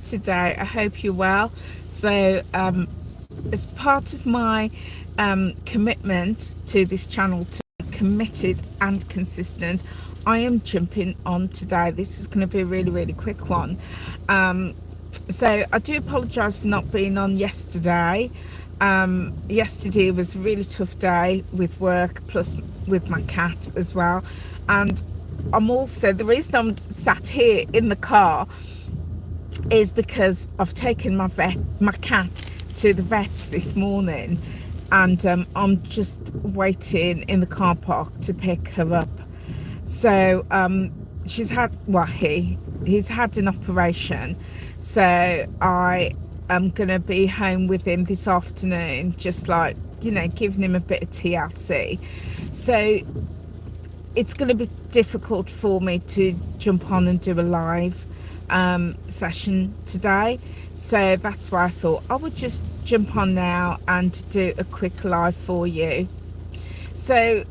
today. I hope you're well. So as part of my commitment to this channel to be committed and consistent, I am jumping on today. This is going to be a really quick one. So I do apologize for not being on yesterday. Yesterday was a really tough day with work, plus with my cat as well. And I'm also, the reason I'm sat here in the car is because I've taken my cat to the vets this morning, and I'm just waiting in the car park to pick her up. So he's had an operation, so I am gonna be home with him this afternoon, just like, giving him a bit of TLC. So it's going to be difficult for me to jump on and do a live session today, so that's why I thought I would just jump on now and do a quick live for you. So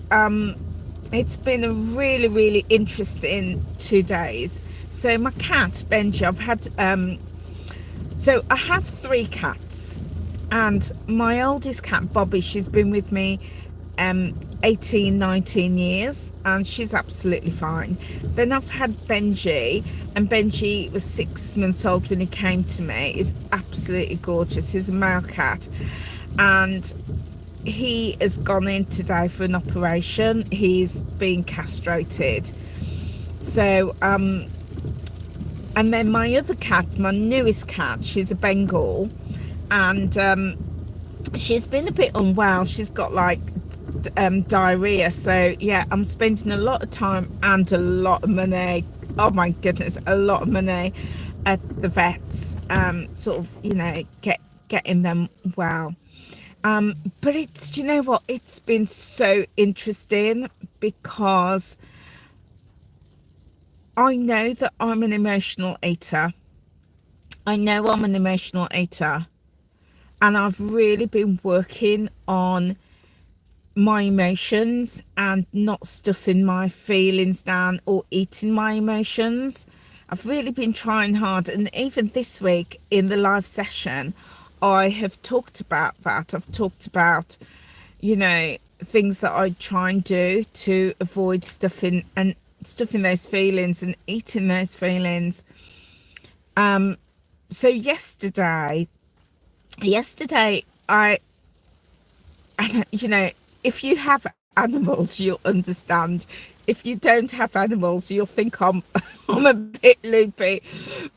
it's been a really interesting 2 days. So my cat Benji, I have 3 cats, and my oldest cat Bobby, she's been with me 18-19 years, and she's absolutely fine. Then I've had Benji, and Benji was 6 months old when he came to me. He's absolutely gorgeous. He's a male cat, and he has gone in today for an operation. He's being castrated. So and then my other cat, my newest cat, she's a Bengal, and she's been a bit unwell. She's got like diarrhea. So yeah, I'm spending a lot of time and a lot of money, oh my goodness, a lot of money at the vets, getting them well. But it's, it's been so interesting, because I know that I'm an emotional eater. And I've really been working on my emotions and not stuffing my feelings down or eating my emotions. I've really been trying hard, and even this week in the live session I have talked about that. I've talked about, things that I try and do to avoid stuffing those feelings and eating those feelings. So yesterday if you have animals, you'll understand. If you don't have animals, you'll think I'm a bit loopy.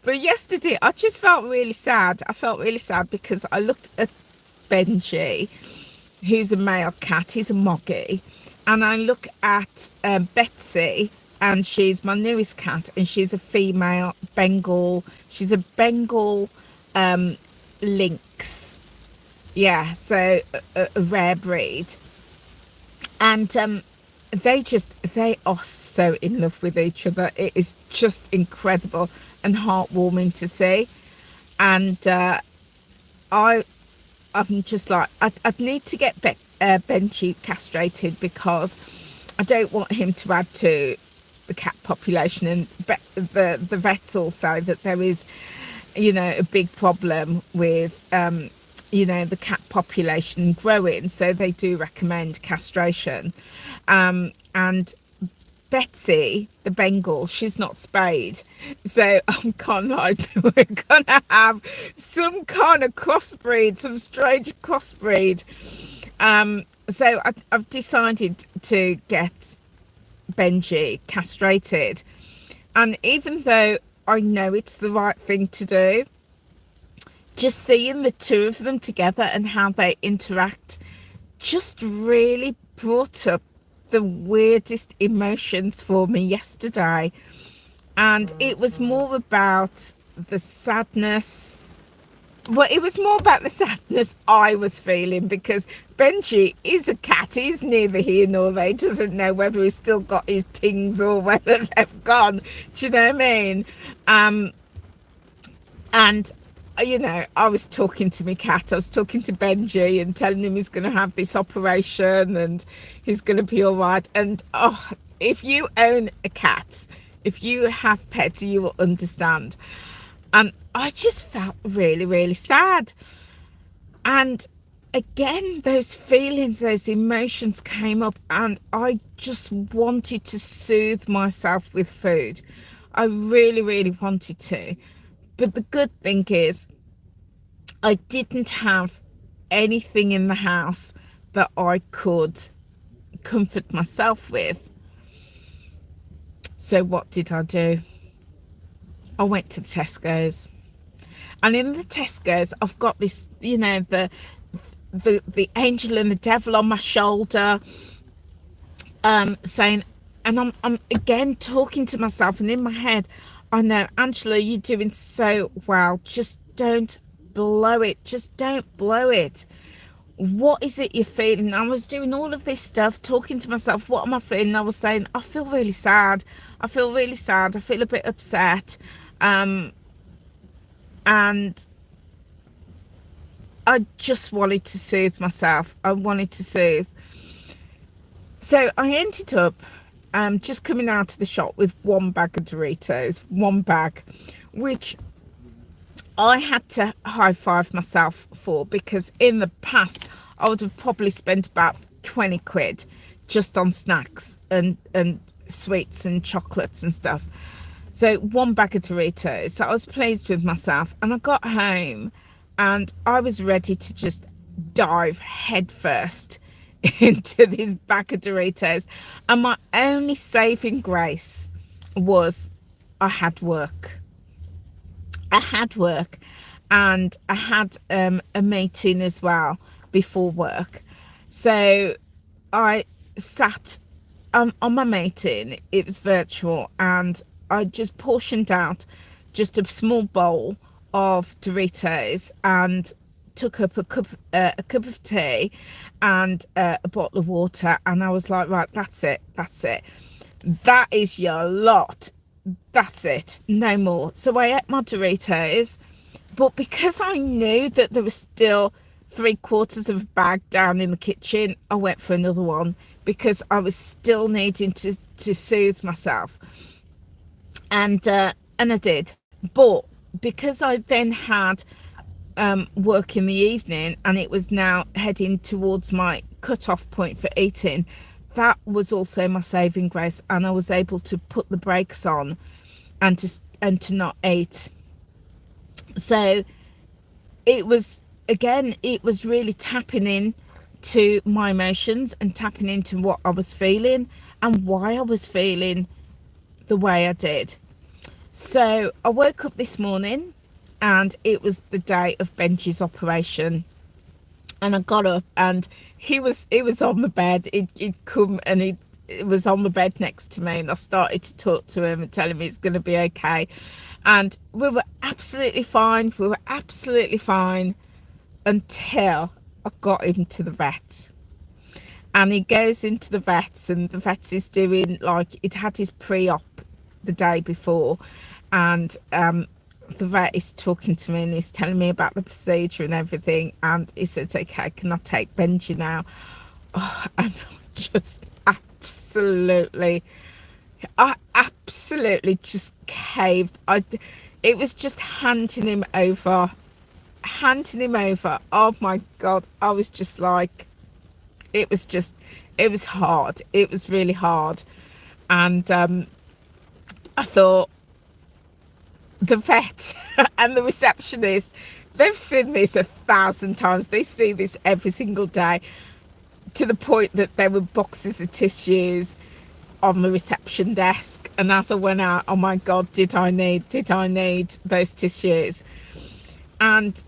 But yesterday I just felt really sad. Because I looked at Benji, who's a male cat, he's a moggy, and I look at Betsy, and she's my newest cat, and she's a female Bengal. She's a Bengal lynx. Yeah, so a rare breed. And they are so in love with each other. It is just incredible and heartwarming to see. And I'm just like, I'd need to get Benji castrated, because I don't want him to add to the cat population. And the vets all say that there is, a big problem with the cat population growing, so they do recommend castration. And Betsy, the Bengal, she's not spayed, so I'm kind of like, we're gonna have some kind of crossbreed, some strange crossbreed. So I've decided to get Benji castrated, and even though I know it's the right thing to do, just seeing the two of them together and how they interact just really brought up the weirdest emotions for me yesterday. And it was more about the sadness. Well, it was more about the sadness I was feeling, because Benji is a cat. He's neither here nor there. He doesn't know whether he's still got his tings or whether they've gone. Do you know what I mean? And I was talking to my cat. I was talking to Benji and telling him he's going to have this operation and he's going to be all right. And if you own a cat, if you have pets, you will understand. And I just felt really, really sad. And again, those feelings, those emotions came up, and I just wanted to soothe myself with food. I really, really wanted to. But the good thing is, I didn't have anything in the house that I could comfort myself with. So what did I do? I went to the Tesco's. And in the Tesco's, I've got this, you know, the angel and the devil on my shoulder, saying, and I'm again talking to myself, and in my head, I know, Angela, you're doing so well. Just don't blow it. Just don't blow it. What is it you're feeling? I was doing all of this stuff, talking to myself. What am I feeling? I was saying, I feel really sad. I feel really sad. I feel a bit upset. And I just wanted to soothe myself. I wanted to soothe. So I ended up just coming out of the shop with one bag of Doritos, one bag, which I had to high five myself for, because in the past I would have probably spent about 20 quid just on snacks and sweets and chocolates and stuff. So one bag of Doritos. So I was pleased with myself, and I got home and I was ready to just dive headfirst into this bag of Doritos. And my only saving grace was I had work. I had work, and I had a meeting as well before work. So I sat on my meeting. It was virtual, and I just portioned out just a small bowl of Doritos and took up a cup of tea and a bottle of water, and I was like, right, that's it, that is your lot, that's it, no more. So I ate my Doritos, but because I knew that there was still 3/4 of a bag down in the kitchen, I went for another one, because I was still needing to soothe myself, and I did. But because I then had work in the evening, and it was now heading towards my cut-off point for eating, that was also my saving grace, and I was able to put the brakes on and to not eat. So it was, again, it was really tapping in to my emotions and tapping into what I was feeling and why I was feeling the way I did. So I woke up this morning, and it was the day of Benji's operation, and I got up, and he was on the bed. He'd come, and it was on the bed next to me, and I started to talk to him and tell him it's going to be okay, and we were absolutely fine. Until I got him to the vet. And he goes into the vets, and the vet is doing, like, it had his pre-op the day before, and the vet is talking to me, and he's telling me about the procedure and everything, and he said, okay, can I take Benji now? Oh, and I absolutely just caved. It was just handing him over. Oh my God, I was just like, it was hard. It was really hard. And I thought, the vet and the receptionist, they've seen this 1,000 times. They see this every single day, to the point that there were boxes of tissues on the reception desk. And as I went out, oh my God, did I need those tissues? And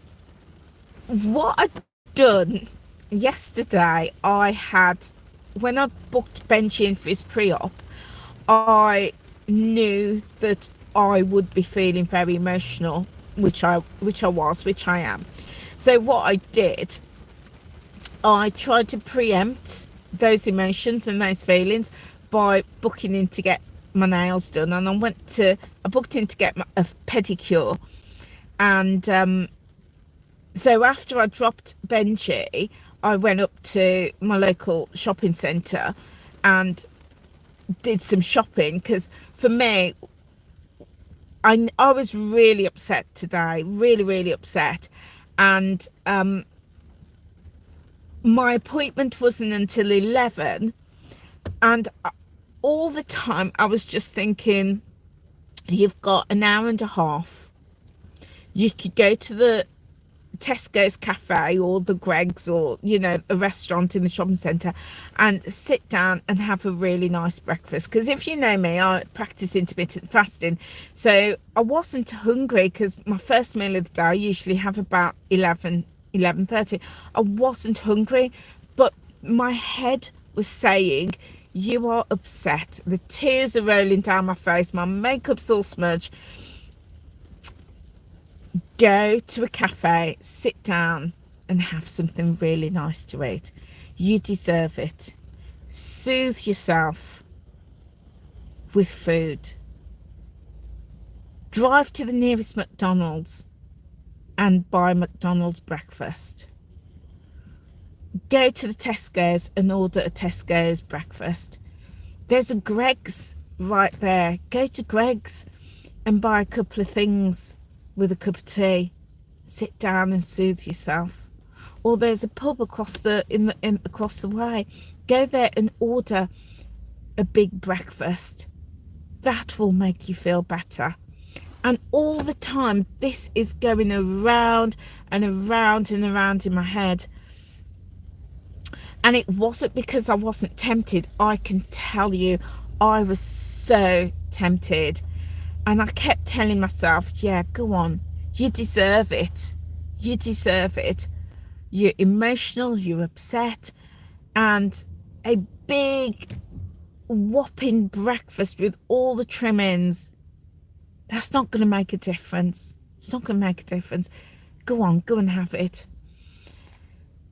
what I'd done yesterday, when I booked Benji in for his pre-op, I knew that I would be feeling very emotional, which I am. So what I did, I tried to preempt those emotions and those feelings by booking in to get my nails done, and I booked in to get a pedicure. And so after I dropped Benji, I went up to my local shopping centre and did some shopping, because for me, I was really upset today, really upset. And my appointment wasn't until 11, and all the time I was just thinking, you've got an hour and a half. You could go to the Tesco's cafe or the Greg's, or a restaurant in the shopping centre, and sit down and have a really nice breakfast. Because if you know me, I practice intermittent fasting, so I wasn't hungry, because my first meal of the day I usually have about 11:30. I wasn't hungry, but my head was saying, you are upset, the tears are rolling down my face, my makeup's all smudged. Go to a cafe, sit down and have something really nice to eat. You deserve it. Soothe yourself with food. Drive to the nearest McDonald's and buy McDonald's breakfast. Go to the Tesco's and order a Tesco's breakfast. There's a Greg's right there. Go to Greg's and buy a couple of things with a cup of tea. Sit down and soothe yourself. Or there's a pub across the way. Go there and order a big breakfast. That will make you feel better. And all the time this is going around and around and around in my head. And it wasn't because I wasn't tempted. I can tell you, I was so tempted. And I kept telling myself, yeah, go on. You deserve it. You deserve it. You're emotional, you're upset. And a big whopping breakfast with all the trimmings, that's not going to make a difference. It's not going to make a difference. Go on, go and have it.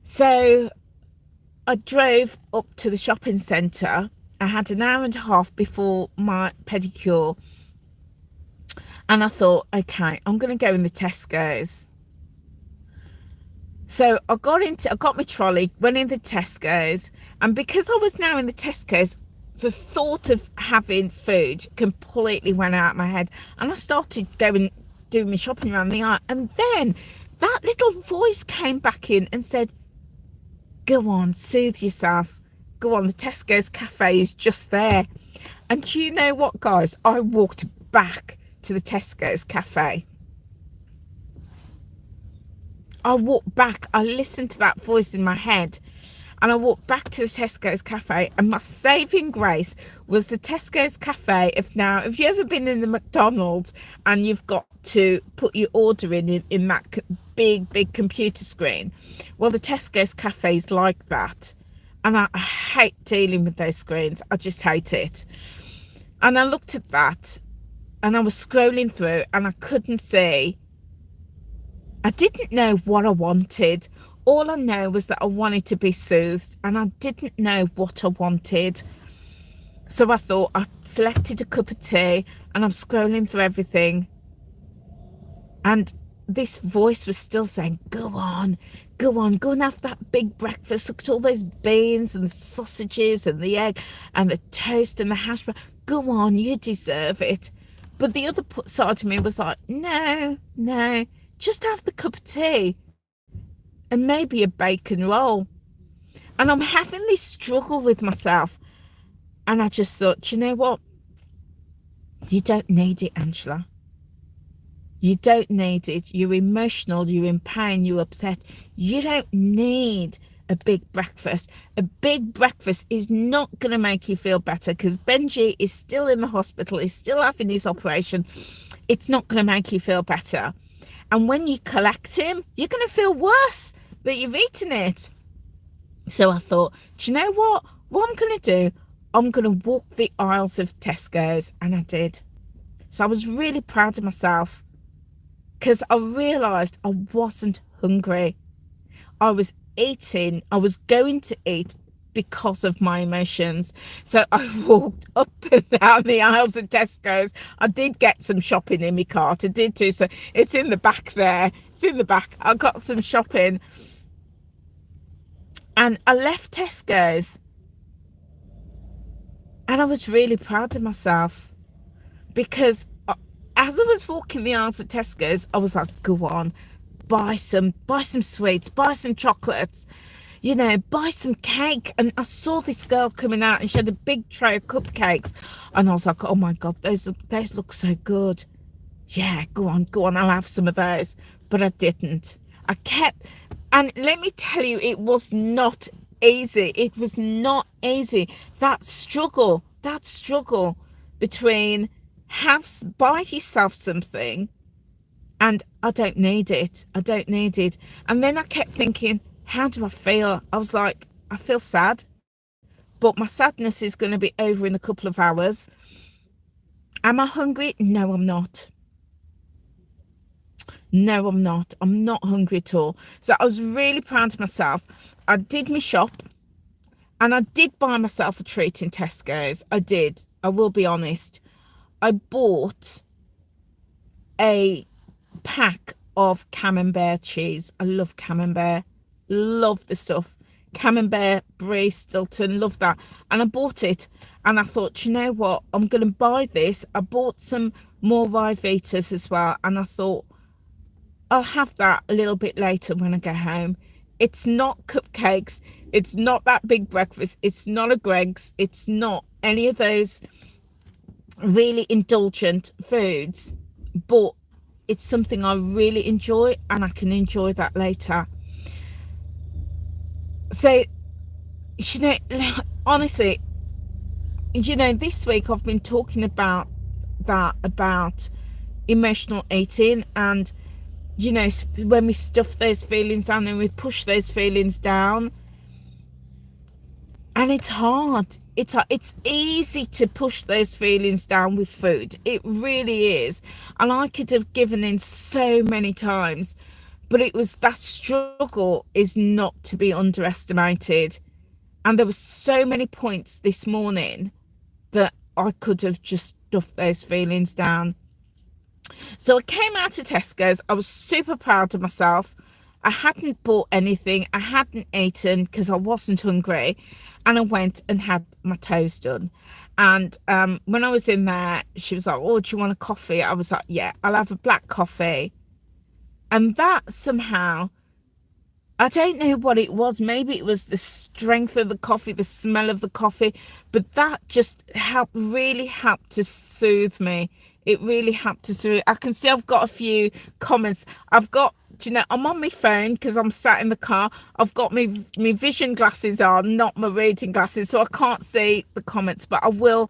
So I drove up to the shopping centre. I had an hour and a half before my pedicure. And I thought, okay, I'm going to go in the Tesco's. So I got my trolley, went in the Tesco's. And because I was now in the Tesco's, the thought of having food completely went out of my head. And I started doing my shopping around the aisle. And then that little voice came back in and said, go on, soothe yourself. Go on, the Tesco's cafe is just there. And do you know what, guys? I walked back to the Tesco's cafe. I walked back. I listened to that voice in my head. And I walked back to the Tesco's cafe, and my saving grace was the Tesco's cafe. Have you ever been in the McDonald's and you've got to put your order in that big computer screen? Well, the Tesco's cafe is like that. And I hate dealing with those screens. I just hate it. And I looked at that and I was scrolling through and I couldn't see. I didn't know what I wanted. All I know was that I wanted to be soothed, and I didn't know what I wanted. So I thought, I selected a cup of tea and I'm scrolling through everything. And this voice was still saying, go on and have that big breakfast. Look at all those beans and the sausages and the egg and the toast and the hash brown. Go on, you deserve it. But the other side of me was like, no, just have the cup of tea and maybe a bacon roll. And I'm having this struggle with myself. And I just thought, you know what? You don't need it, Angela. You don't need it. You're emotional, you're in pain, you're upset. You don't need a big breakfast. A big breakfast is not going to make you feel better, because Benji is still in the hospital, he's still having his operation. It's not going to make you feel better. And when you collect him, you're going to feel worse that you've eaten it. So I thought, do you know what? What I'm going to do, I'm going to walk the aisles of Tesco's. And I did. So I was really proud of myself, because I realised I wasn't hungry. I was going to eat because of my emotions. So I walked up and down the aisles of Tesco's. I did get some shopping in my cart. I did too. So it's in the back there. It's in the back. I got some shopping. And I left Tesco's. And I was really proud of myself, because as I was walking the aisles at Tesco's, I was like, go on, buy some sweets, buy some chocolates, you know, buy some cake. And I saw this girl coming out and she had a big tray of cupcakes. And I was like, oh my God, those look so good. Yeah, go on, I'll have some of those. But I didn't. I kept, and let me tell you, it was not easy. It was not easy. That struggle between buy yourself something and I don't need it. And then I kept thinking, how do I feel? I was like, I feel sad, but my sadness is going to be over in a couple of hours. Am I hungry? No, I'm not. I'm not hungry at all. So I was really proud of myself. I did my shop and I did buy myself a treat in Tesco's. I did. I will be honest. I bought a pack of camembert cheese. I love camembert. Love the stuff. Camembert, Brie, Stilton, love that. And I bought it and I thought, you know what? I'm going to buy this. I bought some more rye Vitas as well. And I thought, I'll have that a little bit later when I get home. It's not cupcakes. It's not that big breakfast. It's not a Greg's. It's not any of those really indulgent foods. But it's something I really enjoy and I can enjoy that later. So, you know, honestly, you know, this week I've been talking about emotional eating and, you know, when we stuff those feelings down and we push those feelings down, and it's hard. It's easy to push those feelings down with food. It really is. And I could have given in so many times, but it was that struggle is not to be underestimated. And there were so many points this morning that I could have just stuffed those feelings down. So I came out of Tesco's. I was super proud of myself. I hadn't bought anything. I hadn't eaten because I wasn't hungry. And I went and had my toes done. And when I was in there, she was like, oh, do you want a coffee? I was like, yeah, I'll have a black coffee. And that somehow, I don't know what it was. Maybe it was the strength of the coffee, the smell of the coffee. But that just really helped to soothe me. It really helped to soothe. I can see I've got a few comments. Do you know, I'm on my phone because I'm sat in the car. I've got my vision glasses on, not my reading glasses, so I can't see the comments, but I will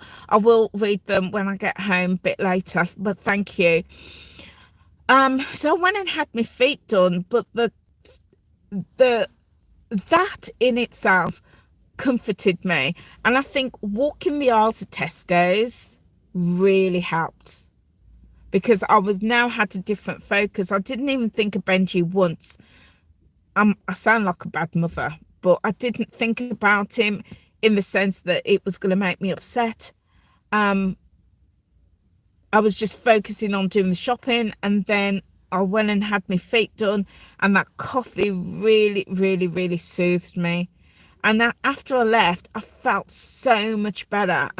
read them when I get home a bit later. But thank you. So I went and had my feet done, but that in itself comforted me. And I think walking the aisles of Tesco's really helped. Because I was now had a different focus. I didn't even think of Benji once. I sound like a bad mother, but I didn't think about him in the sense that it was going to make me upset. I was just focusing on doing the shopping, and then I went and had my feet done, and that coffee really, really, really soothed me. And that after I left, I felt so much better.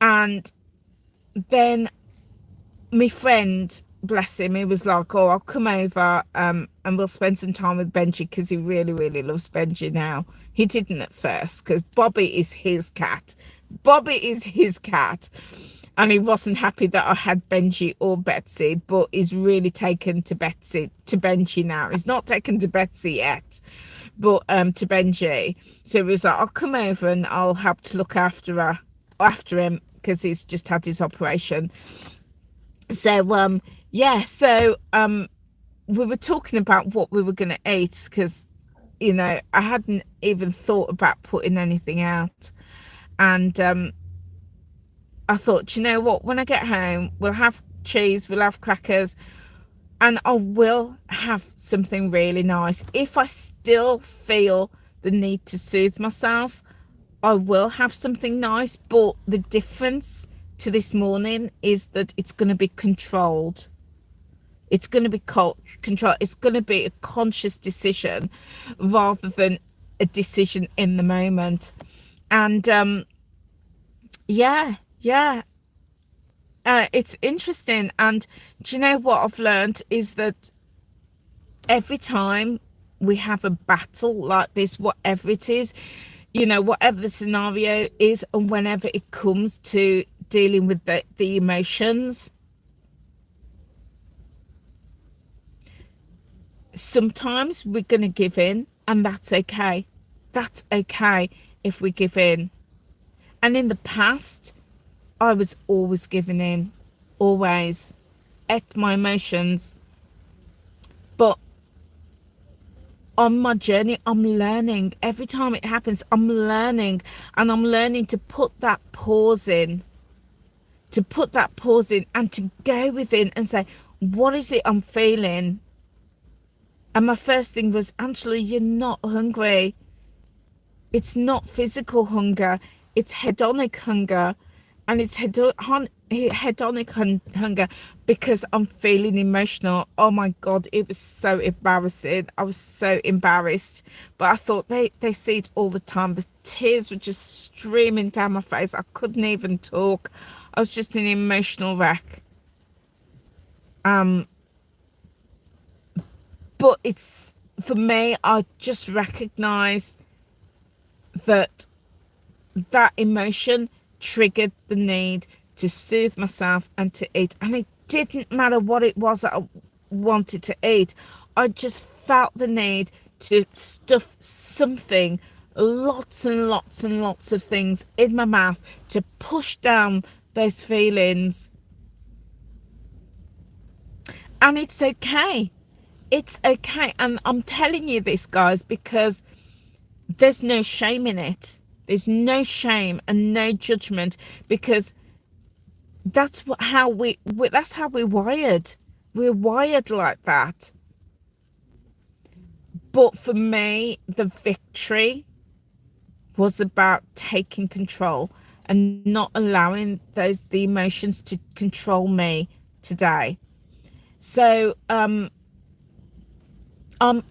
And then my friend, bless him, he was like, oh, I'll come over and we'll spend some time with Benji because he really, really loves Benji now. He didn't at first because Bobby is his cat. And he wasn't happy that I had Benji or Betsy, but he's really taken to Benji now. He's not taken to Betsy yet, but to Benji. So he was like, I'll come over and I'll help to look after him because he's just had his operation. So we were talking about what we were going to eat because, you know, I hadn't even thought about putting anything out. And I thought, you know what, when I get home, we'll have cheese, we'll have crackers, and I will have something really nice. If I still feel the need to soothe myself, I will have something nice. But the difference to this morning is that it's going to be controlled. It's going to be controlled. It's going to be a conscious decision rather than a decision in the moment. And yeah. It's interesting. And do you know what I've learned is that every time we have a battle like this, whatever it is, you know, whatever the scenario is, and whenever it comes to dealing with the emotions, sometimes we're going to give in, and that's okay. That's okay if we give in. And in the past, I was always giving in, always, at my emotions. But on my journey, I'm learning. Every time it happens, I'm learning. And I'm learning to put that pause in. And to go within and say, what is it I'm feeling? And my first thing was, Angela, you're not hungry. It's not physical hunger. It's hedonic hunger. And it's hedonic hunger because I'm feeling emotional. Oh my God, it was so embarrassing. I was so embarrassed. But I thought they see it all the time. The tears were just streaming down my face. I couldn't even talk. I was just an emotional wreck. But it's, for me, I just recognise that emotion triggered the need to soothe myself and to eat. And it didn't matter what it was that I wanted to eat. I just felt the need to stuff something, lots and lots and lots of things in my mouth to push down those feelings. And it's okay. It's okay. And I'm telling you this, guys, because there's no shame in it. There's no shame and no judgment, because that's how we're wired. We're wired like that. But for me, the victory was about taking control and not allowing the emotions to control me today. So I'm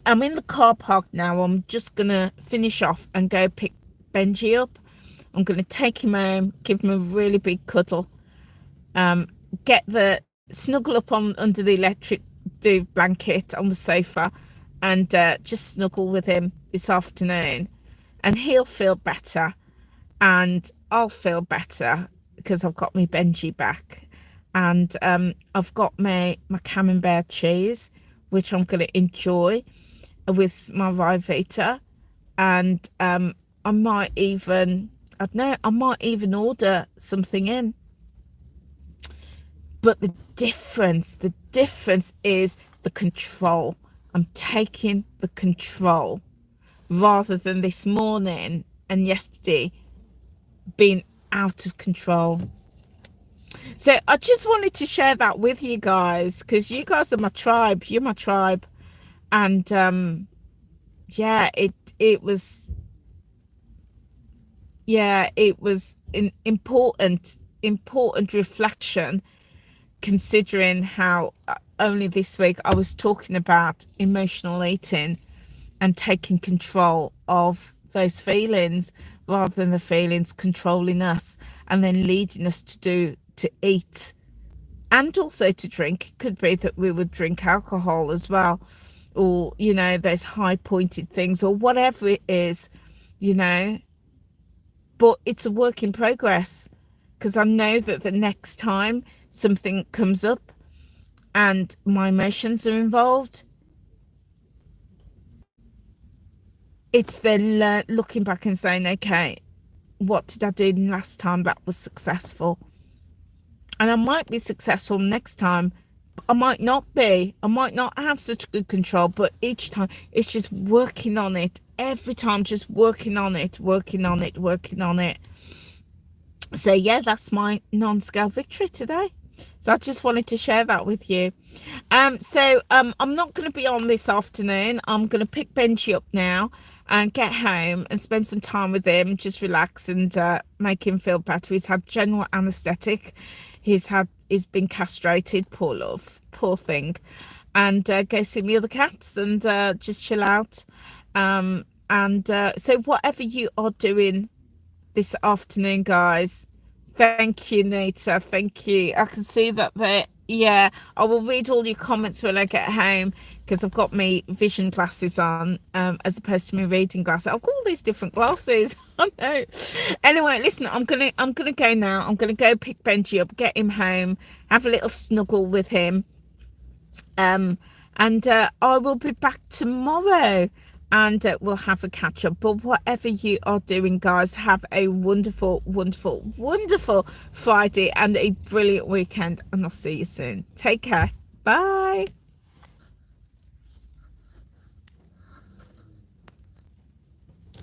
in the car park now. I'm just gonna finish off and go pick Benji up. I'm gonna take him home, give him a really big cuddle, snuggle up under the electric duvet blanket on the sofa, and just snuggle with him this afternoon. And he'll feel better, and I'll feel better because I've got my Benji back, and I've got my camembert cheese, which I'm going to enjoy with my Ryvita, and I might even order something in. But the difference is the control. I'm taking the control, rather than this morning and yesterday being out of control. So I just wanted to share that with you guys, because you guys are my tribe. You're my tribe. And it was an important reflection, considering how only this week I was talking about emotional eating and taking control of those feelings, rather than the feelings controlling us and then leading us to eat and also to drink. It could be that we would drink alcohol as well, or, you know, those high pointed things, or whatever it is, you know. But it's a work in progress, because I know that the next time something comes up and my emotions are involved, it's then looking back and saying, okay, what did I do last time that was successful? And I might be successful next time. I might not be. I might not have such good control, but each time it's just working on it. Every time, just working on it. So yeah, that's my non-scale victory today. So I just wanted to share that with you. I'm not going to be on this afternoon. I'm going to pick Benji up now and get home and spend some time with him, just relax and make him feel better. He's had general anaesthetic. He's been castrated, poor love, poor thing. And go see the other cats and just chill out. So whatever you are doing this afternoon, guys, Thank you, Nita. Thank you. I can see that there. Yeah, I will read all your comments when I get home because I've got my vision glasses on, as opposed to my reading glasses. I've got all these different glasses. I know. Anyway, listen, I'm gonna go now. I'm gonna go pick Benji up, get him home, have a little snuggle with him, um, and I will be back tomorrow, and we'll have a catch up. But whatever you are doing, guys, have a wonderful, wonderful, wonderful Friday and a brilliant weekend. And I'll see you soon. Take care. Bye.